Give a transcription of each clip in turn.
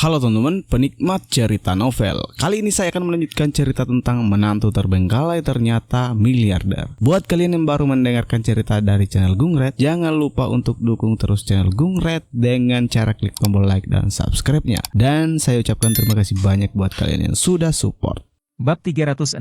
Halo teman-teman, penikmat cerita novel. Kali ini saya akan melanjutkan cerita tentang menantu terbengkalai ternyata miliarder. Buat kalian yang baru mendengarkan cerita dari channel Gungred, jangan lupa untuk dukung terus channel Gungred dengan cara klik tombol like dan subscribe-nya. Dan saya ucapkan terima kasih banyak buat kalian yang sudah support. Bab 361.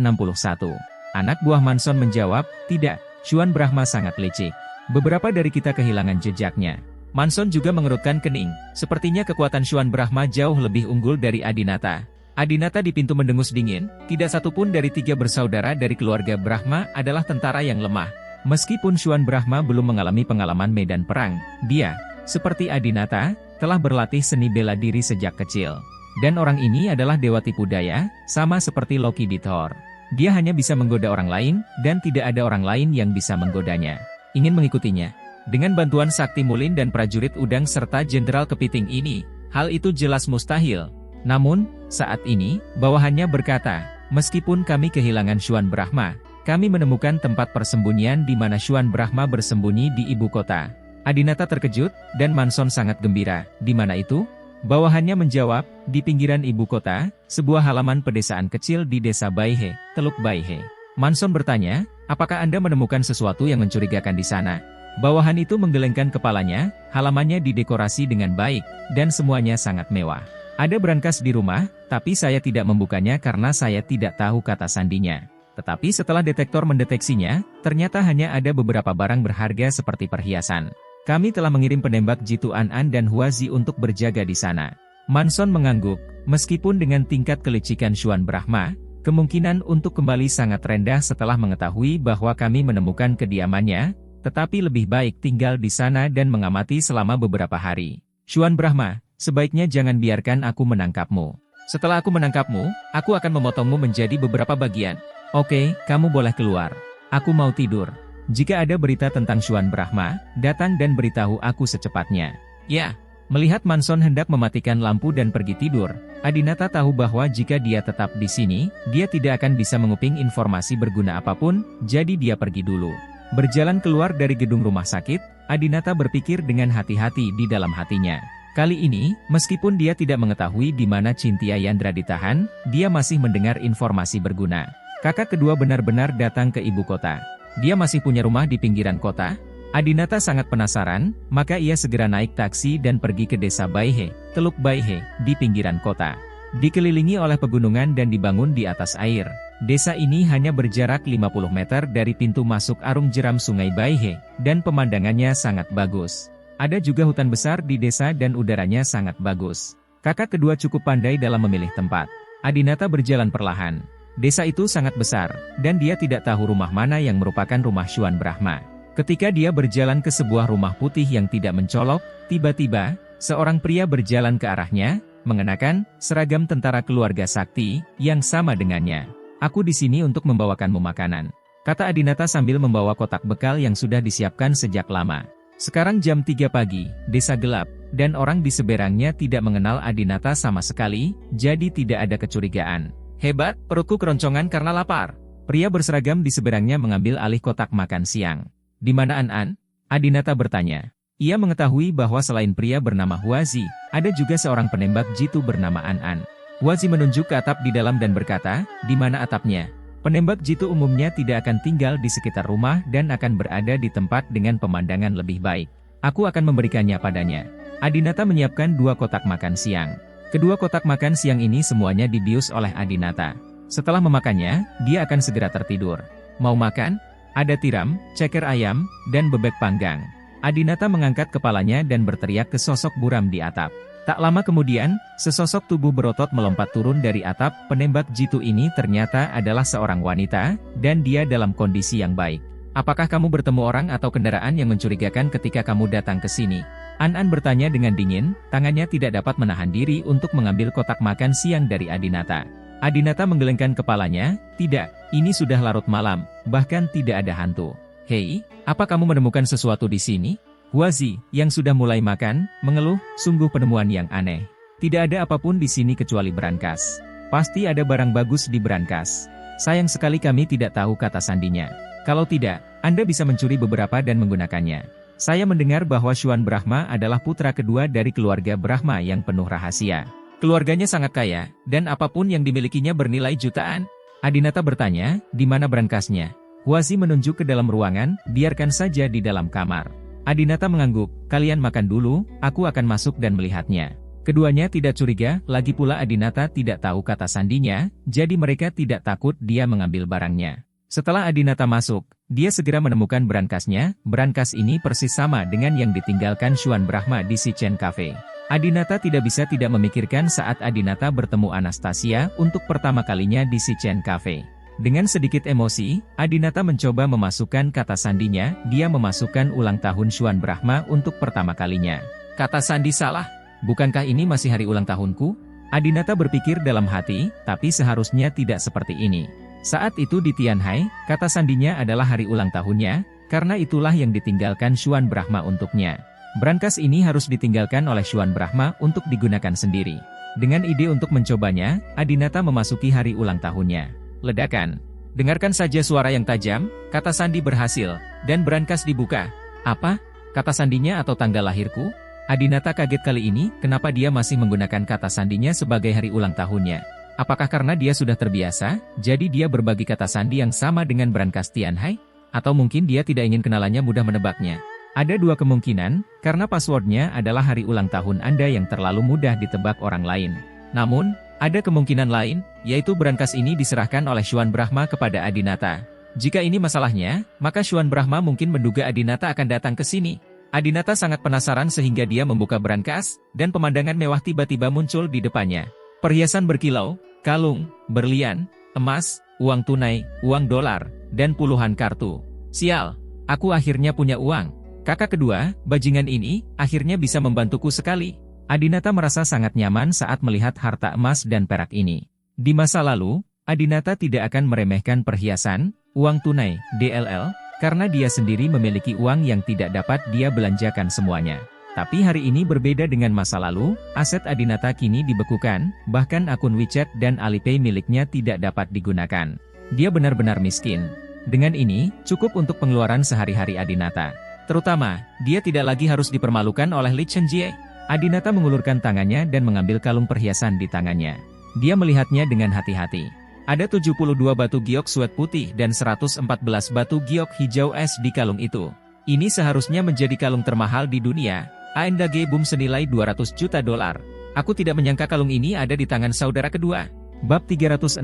Anak buah Manson menjawab, "Tidak, Xuan Brahma sangat licik. Beberapa dari kita kehilangan jejaknya." Manson juga mengerutkan kening. Sepertinya kekuatan Xuan Brahma jauh lebih unggul dari Adinata. Adinata di pintu mendengus dingin, tidak satupun dari 3 bersaudara dari keluarga Brahma adalah tentara yang lemah. Meskipun Xuan Brahma belum mengalami pengalaman medan perang, dia, seperti Adinata, telah berlatih seni bela diri sejak kecil. Dan orang ini adalah dewa tipu daya, sama seperti Loki di Thor. Dia hanya bisa menggoda orang lain, dan tidak ada orang lain yang bisa menggodanya. Ingin mengikutinya? Dengan bantuan Sakti Mulin dan prajurit udang serta jenderal kepiting ini, hal itu jelas mustahil. Namun, saat ini, bawahannya berkata, "Meskipun kami kehilangan Xuan Brahma, kami menemukan tempat persembunyian di mana Xuan Brahma bersembunyi di ibu kota." Adinata terkejut, dan Manson sangat gembira. "Di mana itu?" Bawahannya menjawab, "Di pinggiran ibu kota, sebuah halaman pedesaan kecil di desa Baihe, Teluk Baihe." Manson bertanya, "Apakah Anda menemukan sesuatu yang mencurigakan di sana?" Bawahan itu menggelengkan kepalanya, halamannya didekorasi dengan baik, dan semuanya sangat mewah. "Ada brankas di rumah, tapi saya tidak membukanya karena saya tidak tahu kata sandinya. Tetapi setelah detektor mendeteksinya, ternyata hanya ada beberapa barang berharga seperti perhiasan. Kami telah mengirim penembak Jitu An dan Huazi untuk berjaga di sana." Manson mengangguk, meskipun dengan tingkat kelicikan Xuan Brahma, kemungkinan untuk kembali sangat rendah setelah mengetahui bahwa kami menemukan kediamannya, tetapi lebih baik tinggal di sana dan mengamati selama beberapa hari. "Xuan Brahma, sebaiknya jangan biarkan aku menangkapmu. Setelah aku menangkapmu, aku akan memotongmu menjadi beberapa bagian. Oke, kamu boleh keluar. Aku mau tidur. Jika ada berita tentang Xuan Brahma, datang dan beritahu aku secepatnya." "Ya." Melihat Manson hendak mematikan lampu dan pergi tidur, Adinata tahu bahwa jika dia tetap di sini, dia tidak akan bisa menguping informasi berguna apapun, jadi dia pergi dulu. Berjalan keluar dari gedung rumah sakit, Adinata berpikir dengan hati-hati di dalam hatinya. Kali ini, meskipun dia tidak mengetahui di mana Cynthia Yandra ditahan, dia masih mendengar informasi berguna. Kakak kedua benar-benar datang ke ibu kota. Dia masih punya rumah di pinggiran kota. Adinata sangat penasaran, maka ia segera naik taksi dan pergi ke desa Baihe, Teluk Baihe, di pinggiran kota. Dikelilingi oleh pegunungan dan dibangun di atas air. Desa ini hanya berjarak 50 meter dari pintu masuk arung jeram sungai Baihe, dan pemandangannya sangat bagus. Ada juga hutan besar di desa dan udaranya sangat bagus. Kakak kedua cukup pandai dalam memilih tempat. Adinata berjalan perlahan. Desa itu sangat besar, dan dia tidak tahu rumah mana yang merupakan rumah Xuan Brahma. Ketika dia berjalan ke sebuah rumah putih yang tidak mencolok, tiba-tiba, seorang pria berjalan ke arahnya, mengenakan seragam tentara keluarga sakti, yang sama dengannya. "Aku di sini untuk membawakanmu makanan," kata Adinata sambil membawa kotak bekal yang sudah disiapkan sejak lama. Sekarang jam 3 pagi, desa gelap, dan orang di seberangnya tidak mengenal Adinata sama sekali, jadi tidak ada kecurigaan. "Hebat, perutku keroncongan karena lapar." Pria berseragam di seberangnya mengambil alih kotak makan siang. "Di mana An?" Adinata bertanya. Ia mengetahui bahwa selain pria bernama Huazi, ada juga seorang penembak jitu bernama An. Huazi menunjuk ke atap di dalam dan berkata, "Di mana atapnya?" Penembak jitu umumnya tidak akan tinggal di sekitar rumah dan akan berada di tempat dengan pemandangan lebih baik. "Aku akan memberikannya padanya." Adinata menyiapkan 2 kotak makan siang. Kedua kotak makan siang ini semuanya dibius oleh Adinata. Setelah memakannya, dia akan segera tertidur. "Mau makan?" Ada tiram, ceker ayam, dan bebek panggang. Adinata mengangkat kepalanya dan berteriak ke sosok buram di atap. Tak lama kemudian, sesosok tubuh berotot melompat turun dari atap. Penembak jitu ini ternyata adalah seorang wanita, dan dia dalam kondisi yang baik. "Apakah kamu bertemu orang atau kendaraan yang mencurigakan ketika kamu datang ke sini?" An bertanya dengan dingin, tangannya tidak dapat menahan diri untuk mengambil kotak makan siang dari Adinata. Adinata menggelengkan kepalanya, "Tidak, ini sudah larut malam, bahkan tidak ada hantu." "Hei, apa kamu menemukan sesuatu di sini?" Huazi, yang sudah mulai makan, mengeluh, "Sungguh penemuan yang aneh. Tidak ada apapun di sini kecuali brankas. Pasti ada barang bagus di brankas. Sayang sekali kami tidak tahu kata sandinya. Kalau tidak, Anda bisa mencuri beberapa dan menggunakannya. Saya mendengar bahwa Xuan Brahma adalah putra kedua dari keluarga Brahma yang penuh rahasia." Keluarganya sangat kaya, dan apapun yang dimilikinya bernilai jutaan. Adinata bertanya, di mana berangkasnya? Huazi menunjuk ke dalam ruangan, biarkan saja di dalam kamar. Adinata mengangguk, kalian makan dulu, aku akan masuk dan melihatnya. Keduanya tidak curiga, lagi pula Adinata tidak tahu kata sandinya, jadi mereka tidak takut dia mengambil barangnya. Setelah Adinata masuk, dia segera menemukan berangkasnya. Berangkas ini persis sama dengan yang ditinggalkan Xuan Brahma di Shichen Cafe. Adinata tidak bisa tidak memikirkan saat Adinata bertemu Anastasia untuk pertama kalinya di Shichen Cafe. Dengan sedikit emosi, Adinata mencoba memasukkan kata sandinya. Dia memasukkan ulang tahun Xuan Brahma untuk pertama kalinya. Kata sandi salah. Bukankah ini masih hari ulang tahunku? Adinata berpikir dalam hati, tapi seharusnya tidak seperti ini. Saat itu di Tianhai, kata sandinya adalah hari ulang tahunnya, karena itulah yang ditinggalkan Xuan Brahma untuknya. Berangkas ini harus ditinggalkan oleh Xuan Brahma untuk digunakan sendiri. Dengan ide untuk mencobanya, Adinata memasuki hari ulang tahunnya. Ledakan. Dengarkan saja suara yang tajam, kata sandi berhasil, dan berangkas dibuka. Apa? Kata sandinya atau tanggal lahirku? Adinata kaget kali ini, kenapa dia masih menggunakan kata sandinya sebagai hari ulang tahunnya. Apakah karena dia sudah terbiasa, jadi dia berbagi kata sandi yang sama dengan berangkas Tianhai? Atau mungkin dia tidak ingin kenalannya mudah menebaknya? Ada dua kemungkinan, karena passwordnya adalah hari ulang tahun Anda yang terlalu mudah ditebak orang lain. Namun, ada kemungkinan lain, yaitu berangkas ini diserahkan oleh Xuan Brahma kepada Adinata. Jika ini masalahnya, maka Xuan Brahma mungkin menduga Adinata akan datang ke sini. Adinata sangat penasaran sehingga dia membuka berangkas, dan pemandangan mewah tiba-tiba muncul di depannya. Perhiasan berkilau, kalung, berlian, emas, uang tunai, uang dolar, dan puluhan kartu. Sial, aku akhirnya punya uang. Kakak kedua, bajingan ini, akhirnya bisa membantuku sekali. Adinata merasa sangat nyaman saat melihat harta emas dan perak ini. Di masa lalu, Adinata tidak akan meremehkan perhiasan, uang tunai, DLL, karena dia sendiri memiliki uang yang tidak dapat dia belanjakan semuanya. Tapi hari ini berbeda dengan masa lalu, aset Adinata kini dibekukan, bahkan akun WeChat dan Alipay miliknya tidak dapat digunakan. Dia benar-benar miskin. Dengan ini, cukup untuk pengeluaran sehari-hari Adinata. Terutama, dia tidak lagi harus dipermalukan oleh Li Chenjie. Adinata mengulurkan tangannya dan mengambil kalung perhiasan di tangannya. Dia melihatnya dengan hati-hati. Ada 72 batu giok suet putih dan 114 batu giok hijau es di kalung itu. Ini seharusnya menjadi kalung termahal di dunia. ANDG boom senilai 200 juta dolar. Aku tidak menyangka kalung ini ada di tangan saudara kedua. Bab 362.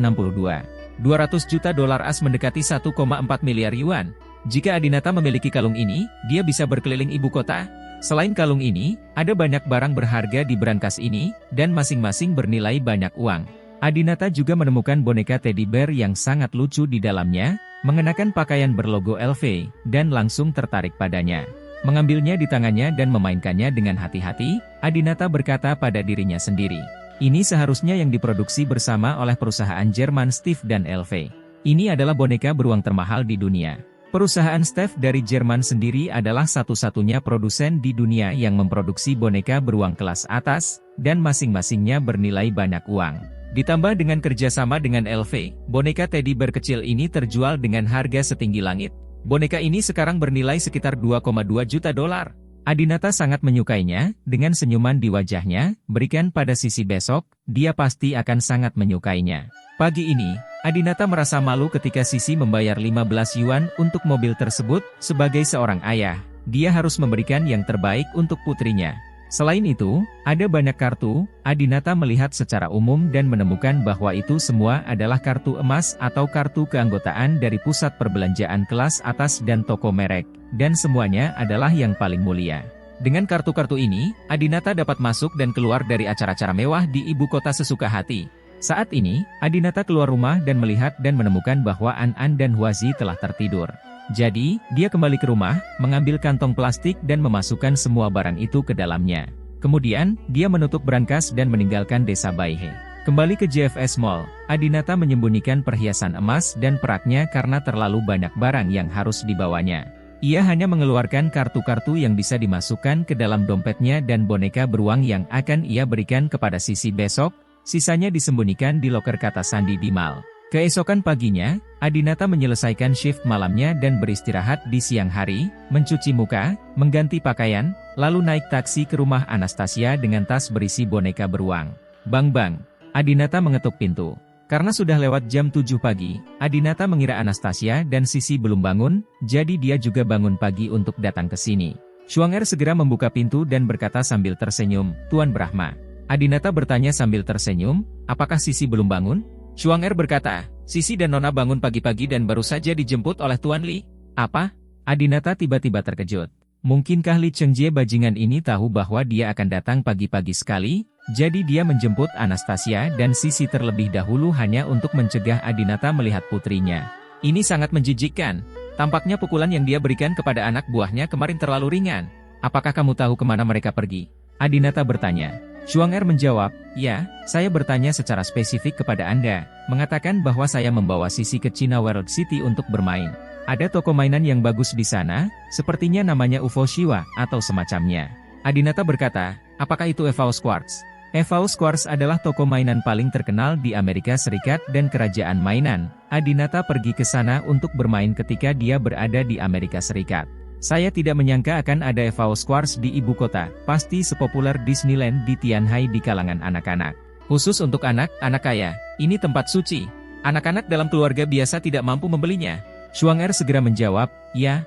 200 juta dolar as mendekati 1,4 miliar yuan. Jika Adinata memiliki kalung ini, dia bisa berkeliling ibu kota. Selain kalung ini, ada banyak barang berharga di berangkas ini, dan masing-masing bernilai banyak uang. Adinata juga menemukan boneka teddy bear yang sangat lucu di dalamnya, mengenakan pakaian berlogo LV, dan langsung tertarik padanya. Mengambilnya di tangannya dan memainkannya dengan hati-hati, Adinata berkata pada dirinya sendiri. Ini seharusnya yang diproduksi bersama oleh perusahaan Jerman Steve dan LV. Ini adalah boneka beruang termahal di dunia. Perusahaan Steve dari Jerman sendiri adalah satu-satunya produsen di dunia yang memproduksi boneka beruang kelas atas, dan masing-masingnya bernilai banyak uang. Ditambah dengan kerjasama dengan LV, boneka teddy bear kecil ini terjual dengan harga setinggi langit. Boneka ini sekarang bernilai sekitar 2,2 juta dolar. Adinata sangat menyukainya, dengan senyuman di wajahnya, berikan pada Sisi besok, dia pasti akan sangat menyukainya. Pagi ini, Adinata merasa malu ketika Sisi membayar 15 yuan untuk mobil tersebut. Sebagai seorang ayah, dia harus memberikan yang terbaik untuk putrinya. Selain itu, ada banyak kartu. Adinata melihat secara umum dan menemukan bahwa itu semua adalah kartu emas atau kartu keanggotaan dari pusat perbelanjaan kelas atas dan toko merek, dan semuanya adalah yang paling mulia. Dengan kartu-kartu ini, Adinata dapat masuk dan keluar dari acara-acara mewah di ibu kota sesuka hati. Saat ini, Adinata keluar rumah dan melihat dan menemukan bahwa An dan Huazi telah tertidur. Jadi, dia kembali ke rumah, mengambil kantong plastik dan memasukkan semua barang itu ke dalamnya. Kemudian, dia menutup berangkas dan meninggalkan desa Baihe. Kembali ke JFS Mall, Adinata menyembunyikan perhiasan emas dan peraknya karena terlalu banyak barang yang harus dibawanya. Ia hanya mengeluarkan kartu-kartu yang bisa dimasukkan ke dalam dompetnya dan boneka beruang yang akan ia berikan kepada Sisi besok. Sisanya disembunyikan di loker kata sandi di mall. Keesokan paginya, Adinata menyelesaikan shift malamnya dan beristirahat di siang hari, mencuci muka, mengganti pakaian, lalu naik taksi ke rumah Anastasia dengan tas berisi boneka beruang. Bang. Adinata mengetuk pintu. Karena sudah lewat jam 7 pagi, Adinata mengira Anastasia dan Sisi belum bangun, jadi dia juga bangun pagi untuk datang ke sini. Xuanger segera membuka pintu dan berkata sambil tersenyum, "Tuan Brahma." Adinata bertanya sambil tersenyum, "Apakah Sisi belum bangun?" Xuanger berkata, "Sisi dan Nona bangun pagi-pagi dan baru saja dijemput oleh Tuan Li." "Apa?" Adinata tiba-tiba terkejut. Mungkinkah Li Chengjie bajingan ini tahu bahwa dia akan datang pagi-pagi sekali? Jadi dia menjemput Anastasia dan Sisi terlebih dahulu hanya untuk mencegah Adinata melihat putrinya. Ini sangat menjijikkan. Tampaknya pukulan yang dia berikan kepada anak buahnya kemarin terlalu ringan. "Apakah kamu tahu kemana mereka pergi?" Adinata bertanya. Xuanger menjawab, "Ya, saya bertanya secara spesifik kepada Anda, mengatakan bahwa saya membawa Sisi ke China World City untuk bermain. Ada toko mainan yang bagus di sana, sepertinya namanya UFO Shiwa atau semacamnya." Adinata berkata, "Apakah itu EVO Quartz?" EVO Quartz adalah toko mainan paling terkenal di Amerika Serikat dan kerajaan mainan. Adinata pergi ke sana untuk bermain ketika dia berada di Amerika Serikat. "Saya tidak menyangka akan ada EVO Quartz di ibu kota, pasti sepopuler Disneyland di Tianhai di kalangan anak-anak. Khusus untuk anak-anak kaya, ini tempat suci. Anak-anak dalam keluarga biasa tidak mampu membelinya." Xuanger segera menjawab, ya,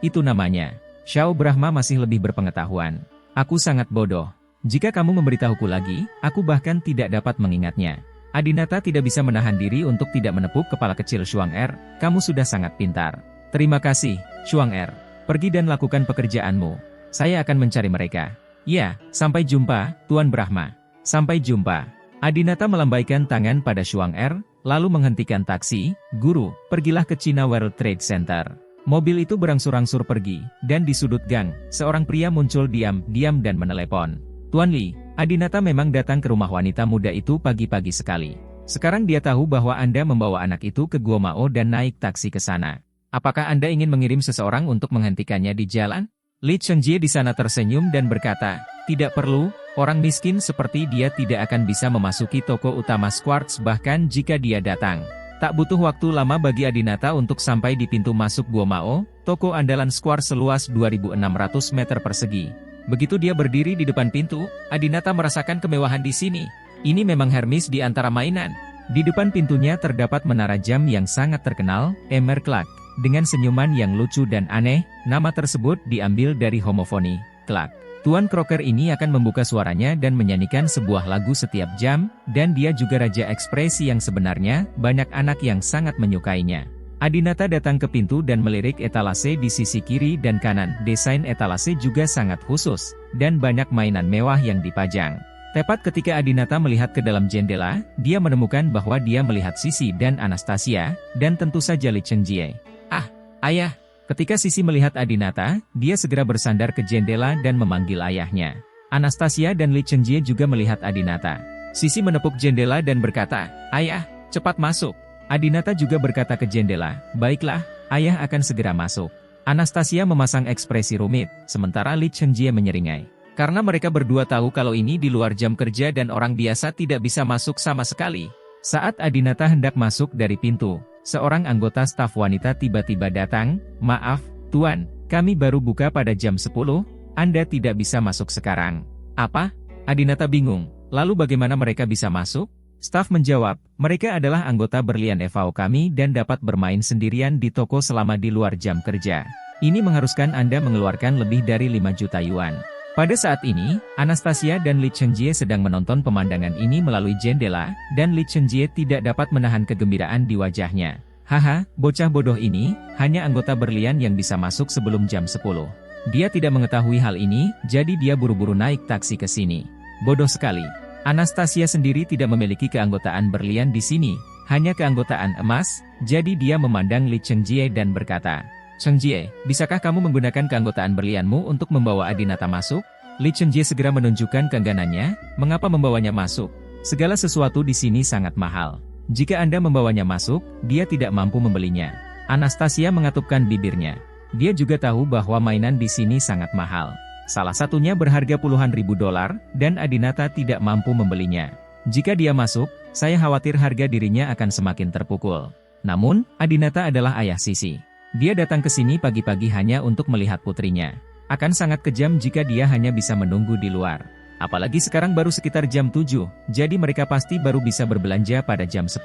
itu namanya. Xiao Brahma masih lebih berpengetahuan. "Aku sangat bodoh. Jika kamu memberitahuku lagi, aku bahkan tidak dapat mengingatnya." Adinata tidak bisa menahan diri untuk tidak menepuk kepala kecil Xuanger. "Kamu sudah sangat pintar." "Terima kasih, Xuanger. Pergi dan lakukan pekerjaanmu. Saya akan mencari mereka." "Ya, sampai jumpa, Tuan Brahma." "Sampai jumpa." Adinata melambaikan tangan pada Xuanger, lalu menghentikan taksi. "Guru, pergilah ke China World Trade Center." Mobil itu berangsur-angsur pergi, dan di sudut gang, seorang pria muncul diam-diam dan menelepon. "Tuan Li, Adinata memang datang ke rumah wanita muda itu pagi-pagi sekali. Sekarang dia tahu bahwa Anda membawa anak itu ke Gua Mao dan naik taksi ke sana. Apakah Anda ingin mengirim seseorang untuk menghentikannya di jalan?" Li Chengjie di sana tersenyum dan berkata, "Tidak perlu. Orang miskin seperti dia tidak akan bisa memasuki toko utama Quartz bahkan jika dia datang." Tak butuh waktu lama bagi Adinata untuk sampai di pintu masuk Gua Mao, toko andalan Quartz seluas 2.600 meter persegi. Begitu dia berdiri di depan pintu, Adinata merasakan kemewahan di sini. Ini memang Hermes di antara mainan. Di depan pintunya terdapat menara jam yang sangat terkenal, Emer Clock, dengan senyuman yang lucu dan aneh. Nama tersebut diambil dari homofoni, Clock. Tuan Crocker ini akan membuka suaranya dan menyanyikan sebuah lagu setiap jam, dan dia juga raja ekspresi yang sebenarnya. Banyak anak yang sangat menyukainya. Adinata datang ke pintu dan melirik etalase di sisi kiri dan kanan. Desain etalase juga sangat khusus, dan banyak mainan mewah yang dipajang. Tepat ketika Adinata melihat ke dalam jendela, dia menemukan bahwa dia melihat Sisi dan Anastasia, dan tentu saja Li Chengjie. "Ah, ayah!" Ketika Sisi melihat Adinata, dia segera bersandar ke jendela dan memanggil ayahnya. Anastasia dan Li Chengjie juga melihat Adinata. Sisi menepuk jendela dan berkata, "Ayah, cepat masuk." Adinata juga berkata ke jendela, "Baiklah, ayah akan segera masuk." Anastasia memasang ekspresi rumit, sementara Li Chengjie menyeringai. Karena mereka berdua tahu kalau ini di luar jam kerja dan orang biasa tidak bisa masuk sama sekali. Saat Adinata hendak masuk dari pintu, seorang anggota staf wanita tiba-tiba datang. "Maaf, Tuan, kami baru buka pada jam 10, Anda tidak bisa masuk sekarang." "Apa?" Adinata bingung. "Lalu bagaimana mereka bisa masuk?" Staf menjawab, "Mereka adalah anggota berlian EVO kami dan dapat bermain sendirian di toko selama di luar jam kerja. Ini mengharuskan Anda mengeluarkan lebih dari 5 juta yuan." Pada saat ini, Anastasia dan Li Chengjie sedang menonton pemandangan ini melalui jendela, dan Li Chengjie tidak dapat menahan kegembiraan di wajahnya. "Haha, bocah bodoh ini, hanya anggota berlian yang bisa masuk sebelum jam 10. Dia tidak mengetahui hal ini, jadi dia buru-buru naik taksi ke sini. Bodoh sekali." Anastasia sendiri tidak memiliki keanggotaan berlian di sini, hanya keanggotaan emas, jadi dia memandang Li Chengjie dan berkata, "Chengjie, bisakah kamu menggunakan keanggotaan berlianmu untuk membawa Adinata masuk?" Li Chengjie segera menunjukkan keengganannya. "Mengapa membawanya masuk? Segala sesuatu di sini sangat mahal. Jika Anda membawanya masuk, dia tidak mampu membelinya." Anastasia mengatupkan bibirnya. Dia juga tahu bahwa mainan di sini sangat mahal. Salah satunya berharga puluhan ribu dolar, dan Adinata tidak mampu membelinya. Jika dia masuk, saya khawatir harga dirinya akan semakin terpukul. Namun, Adinata adalah ayah Sisi. Dia datang ke sini pagi-pagi hanya untuk melihat putrinya. Akan sangat kejam jika dia hanya bisa menunggu di luar. Apalagi sekarang baru sekitar jam 7, jadi mereka pasti baru bisa berbelanja pada jam 10.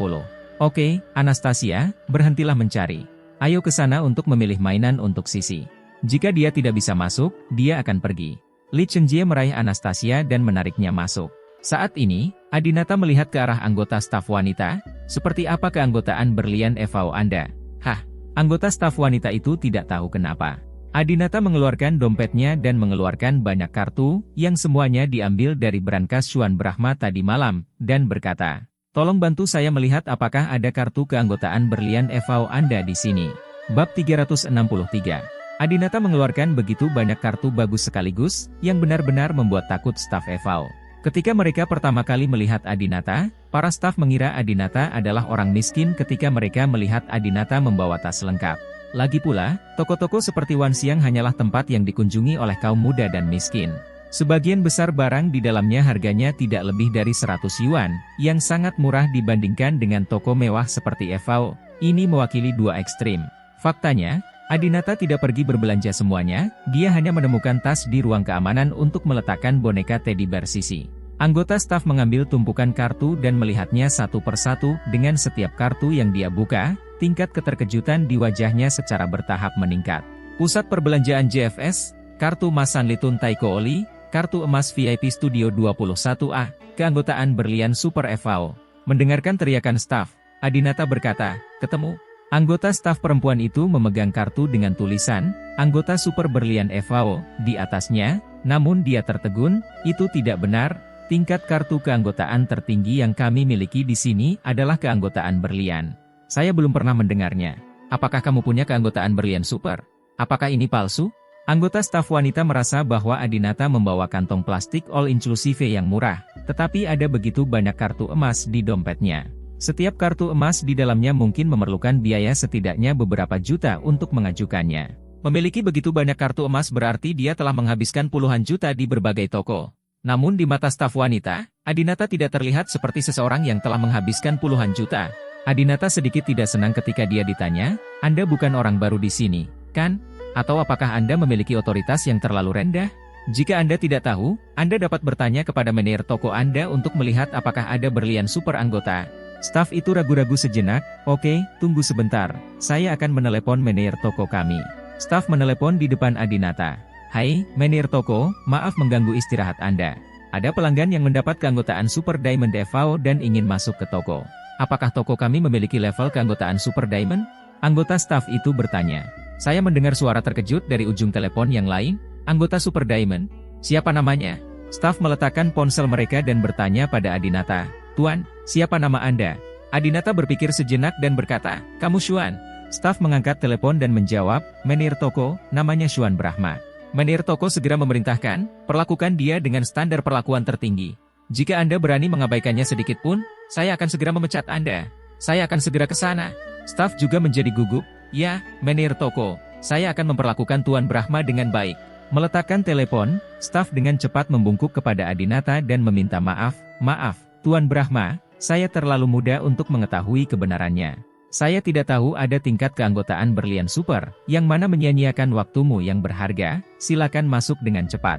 Oke, Anastasia, berhentilah mencari. Ayo ke sana untuk memilih mainan untuk Sisi. Jika dia tidak bisa masuk, dia akan pergi. Li Chengjie meraih Anastasia dan menariknya masuk. Saat ini, Adinata melihat ke arah anggota staf wanita. Seperti apa keanggotaan berlian FAO Anda? Hah, anggota staf wanita itu tidak tahu kenapa. Adinata mengeluarkan dompetnya dan mengeluarkan banyak kartu, yang semuanya diambil dari brankas Xuan Brahma tadi malam, dan berkata, "Tolong bantu saya melihat apakah ada kartu keanggotaan berlian FAO Anda di sini." Bab 363. Adinata mengeluarkan begitu banyak kartu bagus sekaligus, yang benar-benar membuat takut staf FAO. Ketika mereka pertama kali melihat Adinata, para staf mengira Adinata adalah orang miskin ketika mereka melihat Adinata membawa tas lengkap. Lagi pula, toko-toko seperti Wanxiang hanyalah tempat yang dikunjungi oleh kaum muda dan miskin. Sebagian besar barang di dalamnya harganya tidak lebih dari 100 yuan, yang sangat murah dibandingkan dengan toko mewah seperti FAO. Ini mewakili dua ekstrim. Faktanya, Adinata tidak pergi berbelanja semuanya, dia hanya menemukan tas di ruang keamanan untuk meletakkan boneka teddy bear Sisi. Anggota staf mengambil tumpukan kartu dan melihatnya satu persatu. Dengan setiap kartu yang dia buka, tingkat keterkejutan di wajahnya secara bertahap meningkat. Pusat perbelanjaan JFS, kartu emas Sanlitun Taiko Oli, kartu emas VIP Studio 21A, keanggotaan berlian Super FAO. Mendengarkan teriakan staf, Adinata berkata, "Ketemu." Anggota staf perempuan itu memegang kartu dengan tulisan, "Anggota Super Berlian FAO," di atasnya, namun dia tertegun, "Itu tidak benar. Tingkat kartu keanggotaan tertinggi yang kami miliki di sini adalah keanggotaan berlian. Saya belum pernah mendengarnya. Apakah kamu punya keanggotaan berlian super? Apakah ini palsu?" Anggota staf wanita merasa bahwa Adinata membawa kantong plastik all-inclusive yang murah, tetapi ada begitu banyak kartu emas di dompetnya. Setiap kartu emas di dalamnya mungkin memerlukan biaya setidaknya beberapa juta untuk mengajukannya. Memiliki begitu banyak kartu emas berarti dia telah menghabiskan puluhan juta di berbagai toko. Namun di mata staf wanita, Adinata tidak terlihat seperti seseorang yang telah menghabiskan puluhan juta. Adinata sedikit tidak senang ketika dia ditanya, "Anda bukan orang baru di sini, kan? Atau apakah Anda memiliki otoritas yang terlalu rendah? Jika Anda tidak tahu, Anda dapat bertanya kepada manajer toko Anda untuk melihat apakah ada berlian super anggota." Staf itu ragu-ragu sejenak, "Oke, tunggu sebentar, saya akan menelepon manajer toko kami." Staf menelepon di depan Adinata. "Hai, manajer toko, maaf mengganggu istirahat Anda. Ada pelanggan yang mendapat keanggotaan Super Diamond FAO dan ingin masuk ke toko. Apakah toko kami memiliki level keanggotaan Super Diamond?" Anggota staf itu bertanya. Saya mendengar suara terkejut dari ujung telepon yang lain. "Anggota Super Diamond? Siapa namanya?" Staf meletakkan ponsel mereka dan bertanya pada Adinata. "Tuan, siapa nama Anda?" Adinata berpikir sejenak dan berkata, "Kamu Xuan." Staf mengangkat telepon dan menjawab, "Manajer toko, namanya Xuan Brahma." Manajer toko segera memerintahkan, "Perlakukan dia dengan standar perlakuan tertinggi. Jika Anda berani mengabaikannya sedikit pun, saya akan segera memecat Anda. Saya akan segera ke sana." Staf juga menjadi gugup. "Ya, manajer toko, saya akan memperlakukan Tuan Brahma dengan baik." Meletakkan telepon, staf dengan cepat membungkuk kepada Adinata dan meminta maaf. "Maaf, Tuan Brahma, saya terlalu muda untuk mengetahui kebenarannya. Saya tidak tahu ada tingkat keanggotaan berlian super, yang mana menyia-nyiakan waktumu yang berharga, silakan masuk dengan cepat."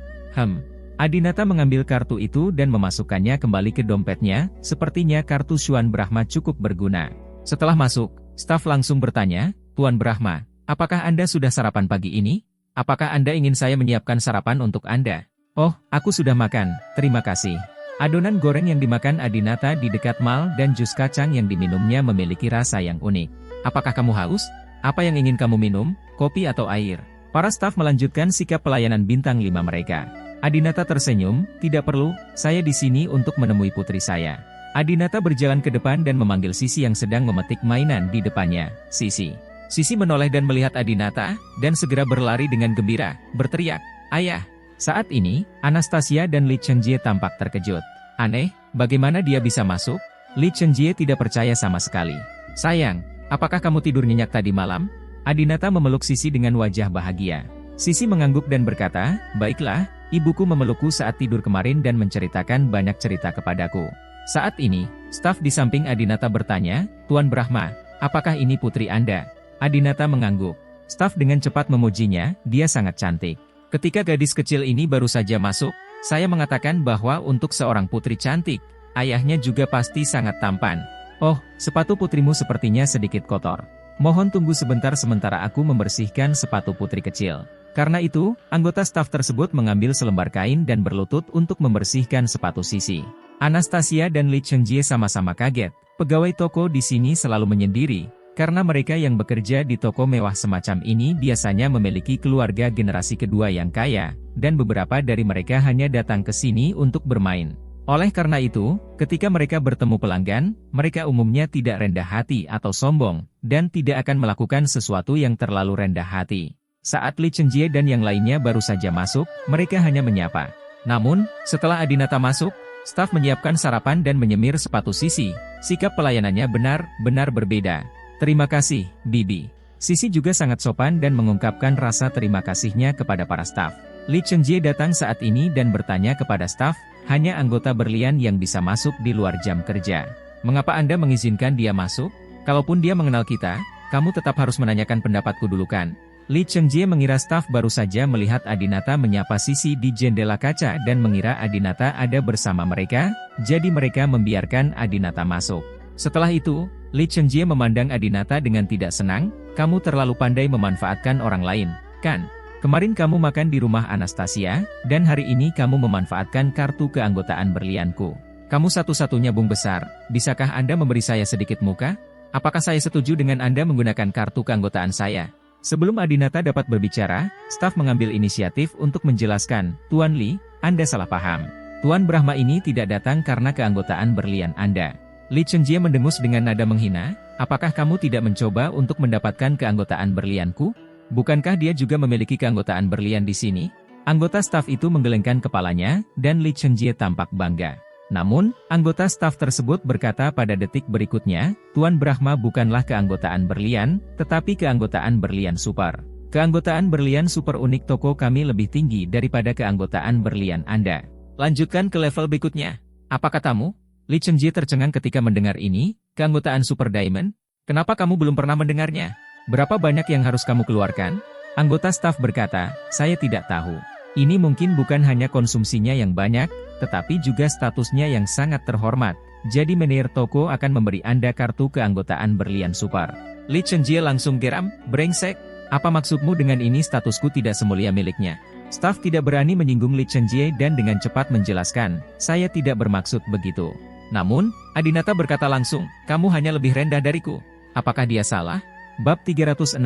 Adinata mengambil kartu itu dan memasukkannya kembali ke dompetnya, sepertinya kartu Xuan Brahma cukup berguna. Setelah masuk, staf langsung bertanya, "Tuan Brahma, apakah Anda sudah sarapan pagi ini? Apakah Anda ingin saya menyiapkan sarapan untuk Anda?" "Oh, aku sudah makan, terima kasih." Adonan goreng yang dimakan Adinata di dekat mal dan jus kacang yang diminumnya memiliki rasa yang unik. "Apakah kamu haus? Apa yang ingin kamu minum, kopi atau air?" Para staf melanjutkan sikap pelayanan bintang 5 mereka. Adinata tersenyum, "Tidak perlu, saya di sini untuk menemui putri saya." Adinata berjalan ke depan dan memanggil Sisi yang sedang memetik mainan di depannya. "Sisi." Sisi menoleh dan melihat Adinata, dan segera berlari dengan gembira, berteriak, "Ayah!" Saat ini, Anastasia dan Li Chengjie tampak terkejut. "Aneh, bagaimana dia bisa masuk?" Li Chengjie tidak percaya sama sekali. "Sayang, apakah kamu tidur nyenyak tadi malam?" Adinata memeluk Sisi dengan wajah bahagia. Sisi mengangguk dan berkata, "Baiklah, ibuku memelukku saat tidur kemarin dan menceritakan banyak cerita kepadaku." Saat ini, staf di samping Adinata bertanya, "Tuan Brahma, apakah ini putri Anda?" Adinata mengangguk. Staf dengan cepat memujinya, "Dia sangat cantik." Ketika gadis kecil ini baru saja masuk, Saya mengatakan bahwa untuk seorang putri cantik, ayahnya juga pasti sangat tampan. Oh, sepatu putrimu sepertinya sedikit kotor. Mohon tunggu sebentar sementara aku membersihkan sepatu putri kecil. Karena itu, anggota staf tersebut mengambil selembar kain dan berlutut untuk membersihkan sepatu Sisi. Anastasia dan Lee Cheng-jie sama-sama kaget. Pegawai toko di sini selalu menyendiri, karena mereka yang bekerja di toko mewah semacam ini biasanya memiliki keluarga generasi kedua yang kaya, dan beberapa dari mereka hanya datang ke sini untuk bermain. Oleh karena itu, ketika mereka bertemu pelanggan, mereka umumnya tidak rendah hati atau sombong, dan tidak akan melakukan sesuatu yang terlalu rendah hati. Saat Lee Cheng-jie dan yang lainnya baru saja masuk, mereka hanya menyapa. Namun, setelah Adinata masuk, staf menyiapkan sarapan dan menyemir sepatu Sisi. Sikap pelayanannya benar-benar berbeda. Terima kasih, Bibi. Sisi juga sangat sopan dan mengungkapkan rasa terima kasihnya kepada para staf. Lee Cheng-jie datang saat ini dan bertanya kepada staf, hanya anggota berlian yang bisa masuk di luar jam kerja. Mengapa Anda mengizinkan dia masuk? Kalaupun dia mengenal kita, kamu tetap harus menanyakan pendapatku dulu kan? Lee Cheng-jie mengira staf baru saja melihat Adinata menyapa Sisi di jendela kaca dan mengira Adinata ada bersama mereka, jadi mereka membiarkan Adinata masuk. Setelah itu, Lee Cheng-jie memandang Adinata dengan tidak senang, kamu terlalu pandai memanfaatkan orang lain, kan? Kemarin kamu makan di rumah Anastasia, dan hari ini kamu memanfaatkan kartu keanggotaan berlianku. Kamu satu-satunya bung besar, bisakah Anda memberi saya sedikit muka? Apakah saya setuju dengan Anda menggunakan kartu keanggotaan saya? Sebelum Adinata dapat berbicara, staf mengambil inisiatif untuk menjelaskan, Tuan Lee, Anda salah paham. Tuan Brahma ini tidak datang karena keanggotaan berlian Anda. Lee Cheng-jie mendengus dengan nada menghina, apakah kamu tidak mencoba untuk mendapatkan keanggotaan berlianku? Bukankah dia juga memiliki keanggotaan berlian di sini? Anggota staf itu menggelengkan kepalanya, dan Lee Cheng-jie tampak bangga. Namun, anggota staf tersebut berkata pada detik berikutnya, Tuan Brahma bukanlah keanggotaan berlian, tetapi keanggotaan berlian super. Keanggotaan berlian super unik toko kami lebih tinggi daripada keanggotaan berlian Anda. Lanjutkan ke level berikutnya. Apa katamu? Lee Cheng-jie tercengang ketika mendengar ini, keanggotaan super diamond? Kenapa kamu belum pernah mendengarnya? Berapa banyak yang harus kamu keluarkan? Anggota staf berkata, saya tidak tahu. Ini mungkin bukan hanya konsumsinya yang banyak, tetapi juga statusnya yang sangat terhormat. Jadi manajer toko akan memberi Anda kartu keanggotaan berlian super. Lee Cheng-jie langsung geram, brengsek. Apa maksudmu dengan ini statusku tidak semulia miliknya? Staf tidak berani menyinggung Lee Cheng-jie dan dengan cepat menjelaskan, saya tidak bermaksud begitu. Namun, Adinata berkata langsung, kamu hanya lebih rendah dariku. Apakah dia salah? Bab 364.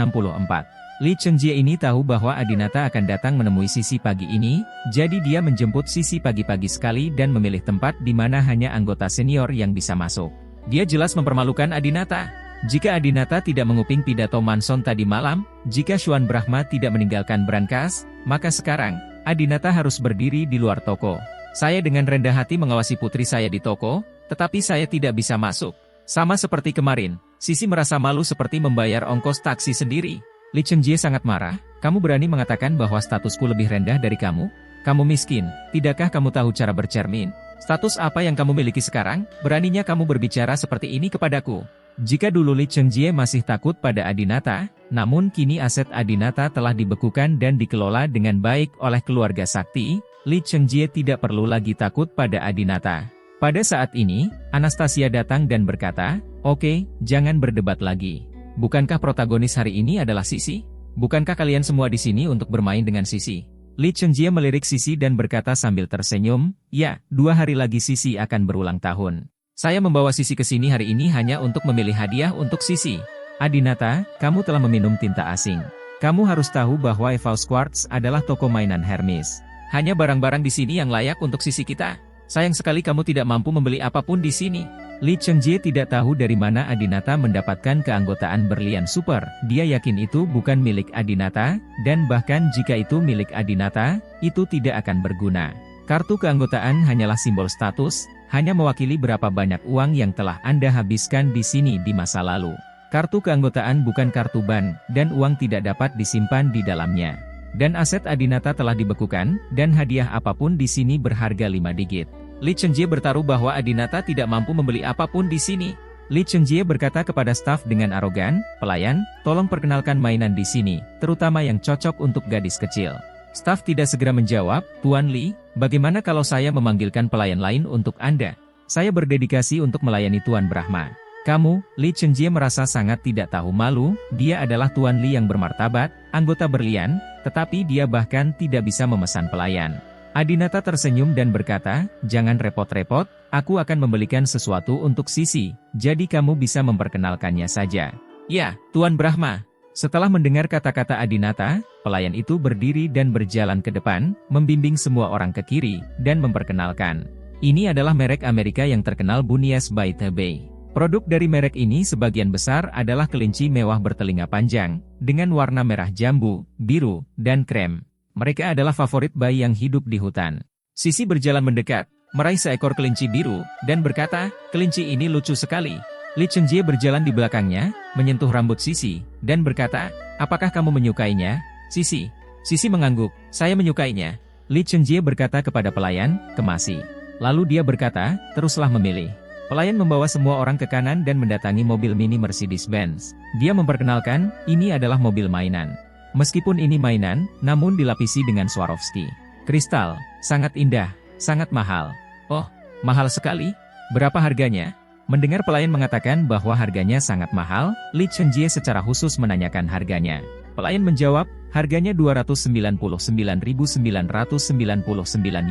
Lee Cheng-jie ini tahu bahwa Adinata akan datang menemui Sisi pagi ini, jadi dia menjemput Sisi pagi-pagi sekali dan memilih tempat di mana hanya anggota senior yang bisa masuk. Dia jelas mempermalukan Adinata. Jika Adinata tidak menguping pidato Manson tadi malam, jika Xuan Brahma tidak meninggalkan brankas, maka sekarang, Adinata harus berdiri di luar toko. Saya dengan rendah hati mengawasi putri saya di toko, tetapi saya tidak bisa masuk. Sama seperti kemarin, Sisi merasa malu seperti membayar ongkos taksi sendiri. Lee Cheng-jie sangat marah, kamu berani mengatakan bahwa statusku lebih rendah dari kamu? Kamu miskin, tidakkah kamu tahu cara bercermin? Status apa yang kamu miliki sekarang? Beraninya kamu berbicara seperti ini kepadaku? Jika dulu Lee Cheng-jie masih takut pada Adinata, namun kini aset Adinata telah dibekukan dan dikelola dengan baik oleh keluarga sakti, Lee Cheng-jie tidak perlu lagi takut pada Adinata. Pada saat ini, Anastasia datang dan berkata, oke, jangan berdebat lagi. Bukankah protagonis hari ini adalah Sisi? Bukankah kalian semua di sini untuk bermain dengan Sisi? Lee Cheng-jie melirik Sisi dan berkata sambil tersenyum, ya, 2 hari lagi Sisi akan berulang tahun. Saya membawa Sisi ke sini hari ini hanya untuk memilih hadiah untuk Sisi. Adinata, kamu telah meminum tinta asing. Kamu harus tahu bahwa Evaus Quartz adalah toko mainan Hermes. Hanya barang-barang di sini yang layak untuk Sisi kita. Sayang sekali kamu tidak mampu membeli apapun di sini. Lee Cheng-jie tidak tahu dari mana Adinata mendapatkan keanggotaan berlian super. Dia yakin itu bukan milik Adinata, dan bahkan jika itu milik Adinata, itu tidak akan berguna. Kartu keanggotaan hanyalah simbol status, hanya mewakili berapa banyak uang yang telah Anda habiskan di sini di masa lalu. Kartu keanggotaan bukan kartu ban, dan uang tidak dapat disimpan di dalamnya. Dan aset Adinata telah dibekukan, dan hadiah apapun di sini berharga 5 digit. Lee Cheng-jie bertaruh bahwa Adinata tidak mampu membeli apapun di sini. Lee Cheng-jie berkata kepada staf dengan arogan, pelayan, tolong perkenalkan mainan di sini, terutama yang cocok untuk gadis kecil. Staf tidak segera menjawab, Tuan Li, bagaimana kalau saya memanggilkan pelayan lain untuk Anda? Saya berdedikasi untuk melayani Tuan Brahma. Kamu, Li Chenjie merasa sangat tidak tahu malu, dia adalah Tuan Li yang bermartabat, anggota berlian, tetapi dia bahkan tidak bisa memesan pelayan. Adinata tersenyum dan berkata, jangan repot-repot, aku akan membelikan sesuatu untuk Sisi, jadi kamu bisa memperkenalkannya saja. Ya, Tuan Brahma. Setelah mendengar kata-kata Adinata, pelayan itu berdiri dan berjalan ke depan, membimbing semua orang ke kiri, dan memperkenalkan. Ini adalah merek Amerika yang terkenal Bunias by Tebey. Produk dari merek ini sebagian besar adalah kelinci mewah bertelinga panjang, dengan warna merah jambu, biru, dan krem. Mereka adalah favorit bayi yang hidup di hutan. Sisi berjalan mendekat, meraih seekor kelinci biru, dan berkata, kelinci ini lucu sekali. Li Chenjie berjalan di belakangnya, menyentuh rambut Sisi, dan berkata, apakah kamu menyukainya, Sisi? Sisi mengangguk, saya menyukainya. Li Chenjie berkata kepada pelayan, kemasi. Lalu dia berkata, teruslah memilih. Pelayan membawa semua orang ke kanan dan mendatangi mobil mini Mercedes-Benz. Dia memperkenalkan, ini adalah mobil mainan. Meskipun ini mainan, namun dilapisi dengan Swarovski kristal, sangat indah, sangat mahal. Oh, mahal sekali? Berapa harganya? Mendengar pelayan mengatakan bahwa harganya sangat mahal, Li Chenjie secara khusus menanyakan harganya. Pelayan menjawab, harganya 299.999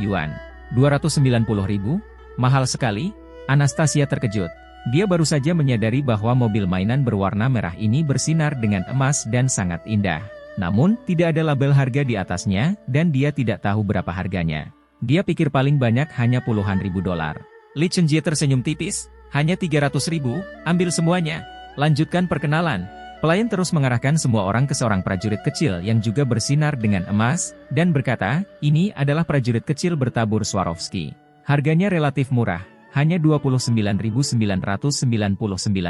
yuan. 290.000? Mahal sekali? Anastasia terkejut. Dia baru saja menyadari bahwa mobil mainan berwarna merah ini bersinar dengan emas dan sangat indah. Namun, tidak ada label harga di atasnya, dan dia tidak tahu berapa harganya. Dia pikir paling banyak hanya puluhan ribu dolar. Li Chenjie tersenyum tipis, hanya 300.000, ambil semuanya. Lanjutkan perkenalan. Pelayan terus mengarahkan semua orang ke seorang prajurit kecil yang juga bersinar dengan emas, dan berkata, ini adalah prajurit kecil bertabur Swarovski. Harganya relatif murah, hanya 29.999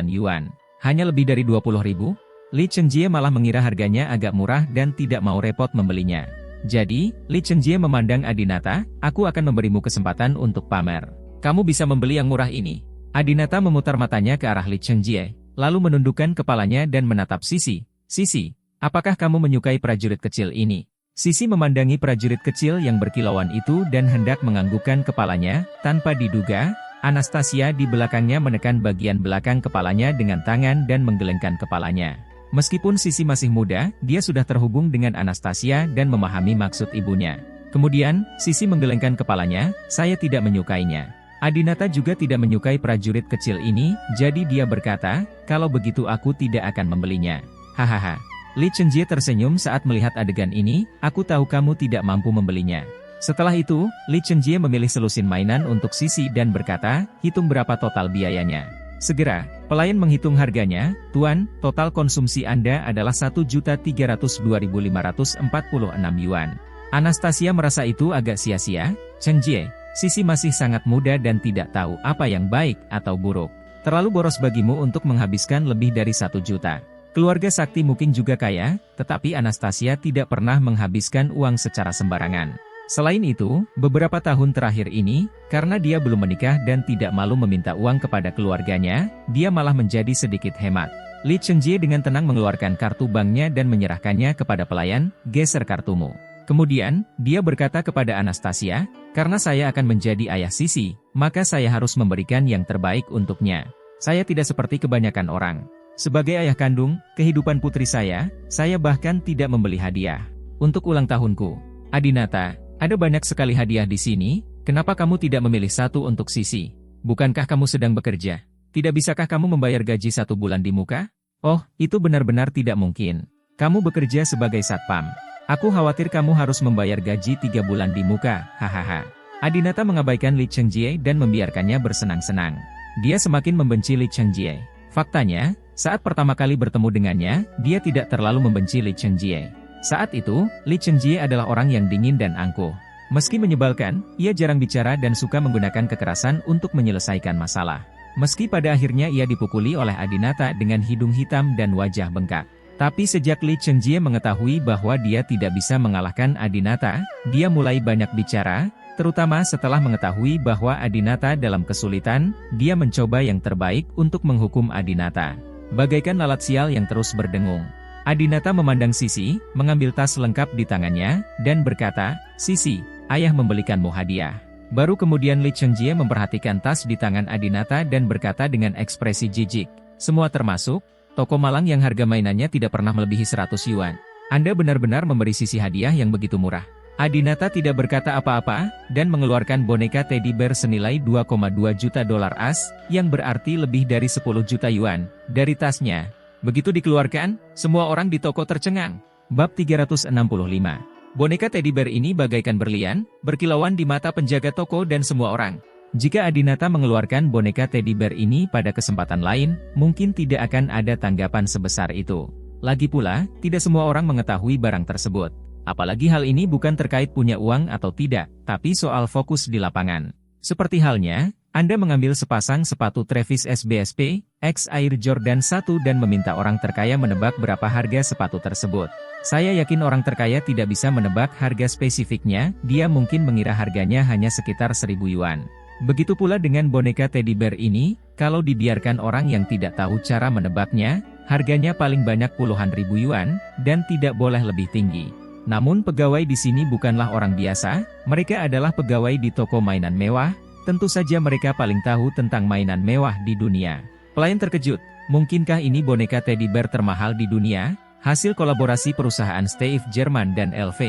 yuan. Hanya lebih dari 20.000? Li Chenjie malah mengira harganya agak murah dan tidak mau repot membelinya. Jadi, Li Chenjie memandang Adinata, aku akan memberimu kesempatan untuk pamer. Kamu bisa membeli yang murah ini. Adinata memutar matanya ke arah Li Chenjie, lalu menundukkan kepalanya dan menatap Sisi. Sisi, apakah kamu menyukai prajurit kecil ini? Sisi memandangi prajurit kecil yang berkilauan itu dan hendak menganggukkan kepalanya, tanpa diduga, Anastasia di belakangnya menekan bagian belakang kepalanya dengan tangan dan menggelengkan kepalanya. Meskipun Sisi masih muda, dia sudah terhubung dengan Anastasia dan memahami maksud ibunya. Kemudian, Sisi menggelengkan kepalanya, saya tidak menyukainya. Adinata juga tidak menyukai prajurit kecil ini, jadi dia berkata, kalau begitu aku tidak akan membelinya. Hahaha. Li Chenjie tersenyum saat melihat adegan ini, aku tahu kamu tidak mampu membelinya. Setelah itu, Li Chenjie memilih selusin mainan untuk Sisi dan berkata, hitung berapa total biayanya. Segera, pelayan menghitung harganya, Tuan, total konsumsi Anda adalah 1.302.546 yuan. Anastasia merasa itu agak sia-sia, Chenjie. Sisi masih sangat muda dan tidak tahu apa yang baik atau buruk. Terlalu boros bagimu untuk menghabiskan lebih dari 1 juta. Keluarga Sakti mungkin juga kaya, tetapi Anastasia tidak pernah menghabiskan uang secara sembarangan. Selain itu, beberapa tahun terakhir ini, karena dia belum menikah dan tidak malu meminta uang kepada keluarganya, dia malah menjadi sedikit hemat. Li Chenjie dengan tenang mengeluarkan kartu banknya dan menyerahkannya kepada pelayan, geser kartumu. Kemudian, dia berkata kepada Anastasia, karena saya akan menjadi ayah Sisi, maka saya harus memberikan yang terbaik untuknya. Saya tidak seperti kebanyakan orang. Sebagai ayah kandung, kehidupan putri saya bahkan tidak membeli hadiah. Untuk ulang tahunku, Adinata, ada banyak sekali hadiah di sini, kenapa kamu tidak memilih satu untuk Sisi? Bukankah kamu sedang bekerja? Tidak bisakah kamu membayar gaji 1 bulan di muka? Oh, itu benar-benar tidak mungkin. Kamu bekerja sebagai satpam. Aku khawatir kamu harus membayar gaji 3 bulan di muka, hahaha. Adinata mengabaikan Li Chenjie dan membiarkannya bersenang-senang. Dia semakin membenci Li Chenjie. Faktanya, saat pertama kali bertemu dengannya, dia tidak terlalu membenci Li Chenjie. Saat itu, Li Chenjie adalah orang yang dingin dan angkuh. Meski menyebalkan, ia jarang bicara dan suka menggunakan kekerasan untuk menyelesaikan masalah. Meski pada akhirnya ia dipukuli oleh Adinata dengan hidung hitam dan wajah bengkak. Tapi sejak Li Chenjie mengetahui bahwa dia tidak bisa mengalahkan Adinata, dia mulai banyak bicara, terutama setelah mengetahui bahwa Adinata dalam kesulitan, dia mencoba yang terbaik untuk menghukum Adinata. Bagaikan lalat sial yang terus berdengung. Adinata memandang Sisi, mengambil tas lengkap di tangannya, dan berkata, "Sisi, ayah membelikanmu hadiah." Baru kemudian Li Chengjie memperhatikan tas di tangan Adinata dan berkata dengan ekspresi jijik, "Semua termasuk, toko malang yang harga mainannya tidak pernah melebihi 100 yuan. Anda benar-benar memberi Sisi hadiah yang begitu murah." Adinata tidak berkata apa-apa, dan mengeluarkan boneka teddy bear senilai 2,2 juta dolar AS, yang berarti lebih dari 10 juta yuan, dari tasnya. Begitu dikeluarkan, semua orang di toko tercengang. Bab 365. Boneka teddy bear ini bagaikan berlian, berkilauan di mata penjaga toko dan semua orang. Jika Adinata mengeluarkan boneka teddy bear ini pada kesempatan lain, mungkin tidak akan ada tanggapan sebesar itu. Lagi pula, tidak semua orang mengetahui barang tersebut. Apalagi hal ini bukan terkait punya uang atau tidak, tapi soal fokus di lapangan. Seperti halnya, Anda mengambil sepasang sepatu Travis SBSP, X Air Jordan 1 dan meminta orang terkaya menebak berapa harga sepatu tersebut. Saya yakin orang terkaya tidak bisa menebak harga spesifiknya, dia mungkin mengira harganya hanya sekitar 1000 yuan. Begitu pula dengan boneka teddy bear ini, kalau dibiarkan orang yang tidak tahu cara menebaknya, harganya paling banyak puluhan ribu yuan, dan tidak boleh lebih tinggi. Namun pegawai di sini bukanlah orang biasa, mereka adalah pegawai di toko mainan mewah, tentu saja mereka paling tahu tentang mainan mewah di dunia. Pelayan terkejut, mungkinkah ini boneka teddy bear termahal di dunia? Hasil kolaborasi perusahaan Steiff Jerman dan LV.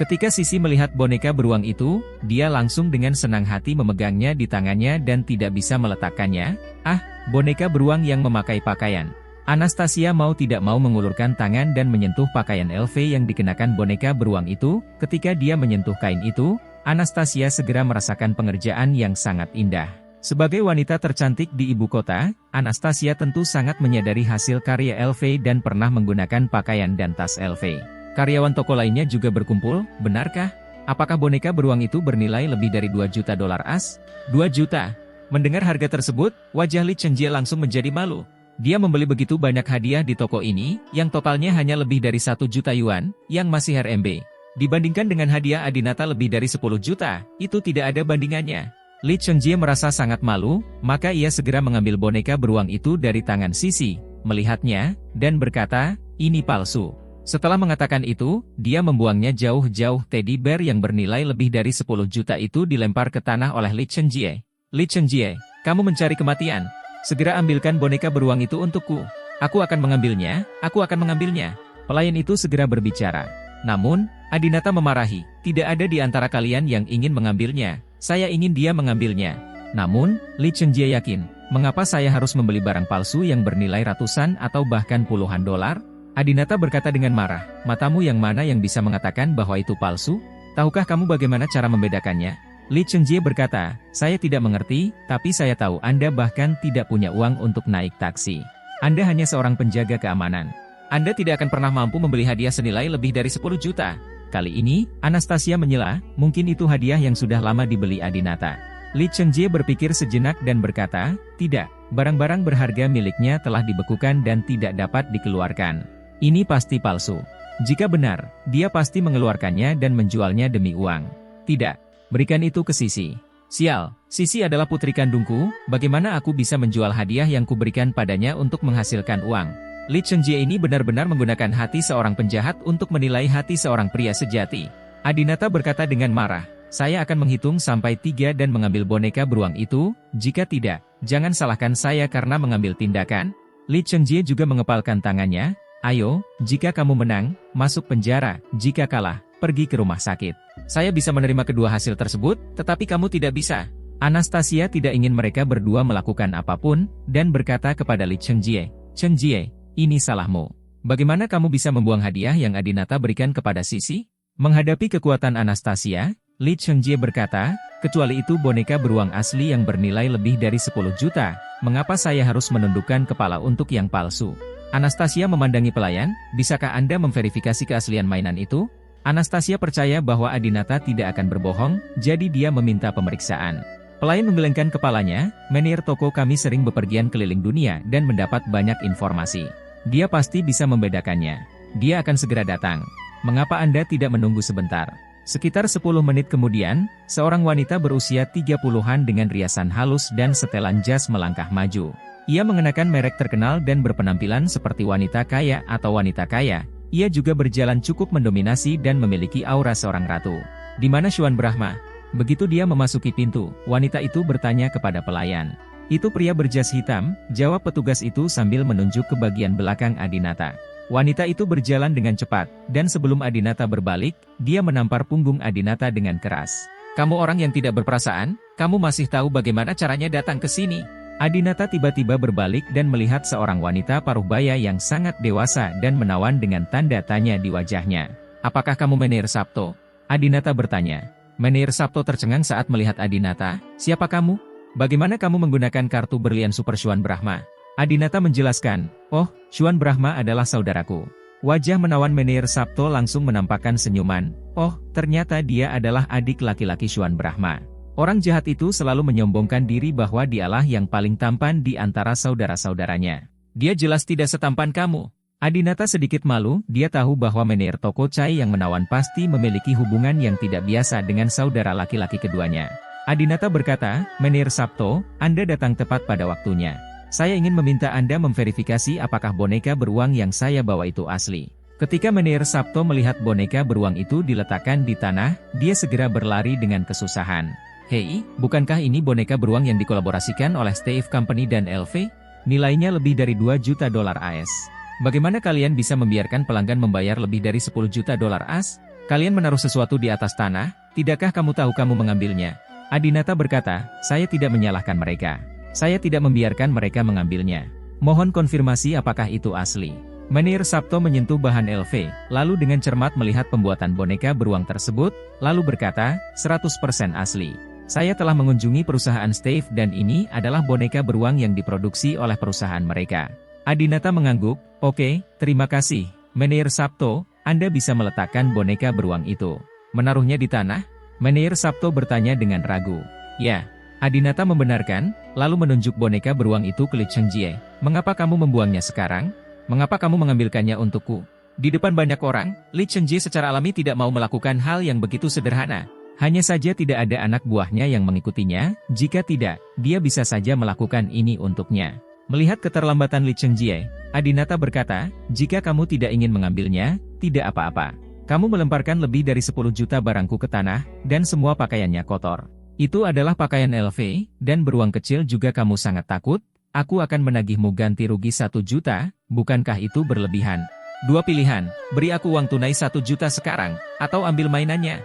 Ketika Sisi melihat boneka beruang itu, dia langsung dengan senang hati memegangnya di tangannya dan tidak bisa meletakkannya. Ah, boneka beruang yang memakai pakaian. Anastasia mau tidak mau mengulurkan tangan dan menyentuh pakaian LV yang dikenakan boneka beruang itu. Ketika dia menyentuh kain itu, Anastasia segera merasakan pengerjaan yang sangat indah. Sebagai wanita tercantik di ibu kota, Anastasia tentu sangat menyadari hasil karya LV dan pernah menggunakan pakaian dan tas LV. Karyawan toko lainnya juga berkumpul, benarkah? Apakah boneka beruang itu bernilai lebih dari 2 juta dolar AS? 2 juta. Mendengar harga tersebut, wajah Li Chengjie langsung menjadi malu. Dia membeli begitu banyak hadiah di toko ini, yang totalnya hanya lebih dari 1 juta yuan, yang masih RMB. Dibandingkan dengan hadiah Adinata lebih dari 10 juta, itu tidak ada bandingannya. Li Chengjie merasa sangat malu, maka ia segera mengambil boneka beruang itu dari tangan Sisi, melihatnya, dan berkata, "Ini palsu." Setelah mengatakan itu, dia membuangnya jauh-jauh. Teddy bear yang bernilai lebih dari 10 juta itu dilempar ke tanah oleh Li Chengjie. "Li Chengjie, kamu mencari kematian. Segera ambilkan boneka beruang itu untukku. Aku akan mengambilnya, aku akan mengambilnya." Pelayan itu segera berbicara. Namun, Adinata memarahi, "Tidak ada di antara kalian yang ingin mengambilnya. Saya ingin dia mengambilnya." Namun, Li Chengjie yakin, "Mengapa saya harus membeli barang palsu yang bernilai ratusan atau bahkan puluhan dolar?" Adinata berkata dengan marah, "Matamu yang mana yang bisa mengatakan bahwa itu palsu? Tahukah kamu bagaimana cara membedakannya?" Li Chengjie berkata, "Saya tidak mengerti, tapi saya tahu Anda bahkan tidak punya uang untuk naik taksi. Anda hanya seorang penjaga keamanan. Anda tidak akan pernah mampu membeli hadiah senilai lebih dari 10 juta. Kali ini, Anastasia menyela, mungkin itu hadiah yang sudah lama dibeli Adinata. Li Chengjie berpikir sejenak dan berkata, "Tidak, barang-barang berharga miliknya telah dibekukan dan tidak dapat dikeluarkan. Ini pasti palsu. Jika benar, dia pasti mengeluarkannya dan menjualnya demi uang. Tidak. Berikan itu ke Sisi." "Sial, Sisi adalah putri kandungku, bagaimana aku bisa menjual hadiah yang kuberikan padanya untuk menghasilkan uang?" Li Chengjie ini benar-benar menggunakan hati seorang penjahat untuk menilai hati seorang pria sejati. Adinata berkata dengan marah, "Saya akan menghitung sampai 3 dan mengambil boneka beruang itu, jika tidak, jangan salahkan saya karena mengambil tindakan." Li Chengjie juga mengepalkan tangannya, "Ayo, jika kamu menang, masuk penjara, jika kalah, pergi ke rumah sakit. Saya bisa menerima kedua hasil tersebut, tetapi kamu tidak bisa." Anastasia tidak ingin mereka berdua melakukan apapun, dan berkata kepada Li Chengjie, "Chengjie, ini salahmu. Bagaimana kamu bisa membuang hadiah yang Adinata berikan kepada Sisi?" Menghadapi kekuatan Anastasia, Li Chengjie berkata, "Kecuali itu boneka beruang asli yang bernilai lebih dari 10 juta, mengapa saya harus menundukkan kepala untuk yang palsu?" Anastasia memandangi pelayan, "Bisakah Anda memverifikasi keaslian mainan itu?" Anastasia percaya bahwa Adinata tidak akan berbohong, jadi dia meminta pemeriksaan. Pelayan menggelengkan kepalanya, "Menir toko kami sering bepergian keliling dunia dan mendapat banyak informasi. Dia pasti bisa membedakannya. Dia akan segera datang. Mengapa Anda tidak menunggu sebentar?" Sekitar 10 menit kemudian, seorang wanita berusia 30-an dengan riasan halus dan setelan jas melangkah maju. Ia mengenakan merek terkenal dan berpenampilan seperti wanita kaya atau wanita kaya. Ia juga berjalan cukup mendominasi dan memiliki aura seorang ratu. Di mana Syuan Brahma? Begitu dia memasuki pintu, wanita itu bertanya kepada pelayan. Itu pria berjas hitam, jawab petugas itu sambil menunjuk ke bagian belakang Adinata. Wanita itu berjalan dengan cepat, dan sebelum Adinata berbalik, dia menampar punggung Adinata dengan keras. Kamu orang yang tidak berperasaan, kamu masih tahu bagaimana caranya datang ke sini. Adinata tiba-tiba berbalik dan melihat seorang wanita paruh-baya yang sangat dewasa dan menawan dengan tanda tanya di wajahnya. Apakah kamu Menir Sabto? Adinata bertanya. Menir Sabto tercengang saat melihat Adinata. Siapa kamu? Bagaimana kamu menggunakan kartu berlian Super Syuan Brahma? Adinata menjelaskan, oh, Syuan Brahma adalah saudaraku. Wajah menawan Menir Sabto langsung menampakkan senyuman. Oh, ternyata dia adalah adik laki-laki Syuan Brahma. Orang jahat itu selalu menyombongkan diri bahwa dialah yang paling tampan di antara saudara-saudaranya. Dia jelas tidak setampan kamu. Adinata sedikit malu, dia tahu bahwa Menir Toko Chai yang menawan pasti memiliki hubungan yang tidak biasa dengan saudara laki-laki keduanya. Adinata berkata, Menir Sabto, Anda datang tepat pada waktunya. Saya ingin meminta Anda memverifikasi apakah boneka beruang yang saya bawa itu asli. Ketika Menir Sabto melihat boneka beruang itu diletakkan di tanah, dia segera berlari dengan kesusahan. Hei, bukankah ini boneka beruang yang dikolaborasikan oleh Steve Company dan LV? Nilainya lebih dari 2 juta dolar AS. Bagaimana kalian bisa membiarkan pelanggan membayar lebih dari 10 juta dolar AS? Kalian menaruh sesuatu di atas tanah, tidakkah kamu tahu kamu mengambilnya? Adinata berkata, saya tidak menyalahkan mereka. Saya tidak membiarkan mereka mengambilnya. Mohon konfirmasi apakah itu asli. Menir Sabto menyentuh bahan LV, lalu dengan cermat melihat pembuatan boneka beruang tersebut, lalu berkata, 100% asli. Saya telah mengunjungi perusahaan Steve dan ini adalah boneka beruang yang diproduksi oleh perusahaan mereka. Adinata mengangguk, oke, terima kasih. Menir Sabto, Anda bisa meletakkan boneka beruang itu. Menaruhnya di tanah? Menir Sabto bertanya dengan ragu. Ya, Adinata membenarkan, lalu menunjuk boneka beruang itu ke Li Chengjie. Mengapa kamu membuangnya sekarang? Mengapa kamu mengambilkannya untukku? Di depan banyak orang, Li Chengjie secara alami tidak mau melakukan hal yang begitu sederhana. Hanya saja tidak ada anak buahnya yang mengikutinya, jika tidak, dia bisa saja melakukan ini untuknya. Melihat keterlambatan Li Chengjie, Adinata berkata, jika kamu tidak ingin mengambilnya, tidak apa-apa. Kamu melemparkan lebih dari 10 juta barangku ke tanah, dan semua pakaiannya kotor. Itu adalah pakaian LV, dan beruang kecil juga kamu sangat takut, aku akan menagihmu ganti rugi 1 juta, bukankah itu berlebihan? Dua pilihan, beri aku uang tunai 1 juta sekarang, atau ambil mainannya.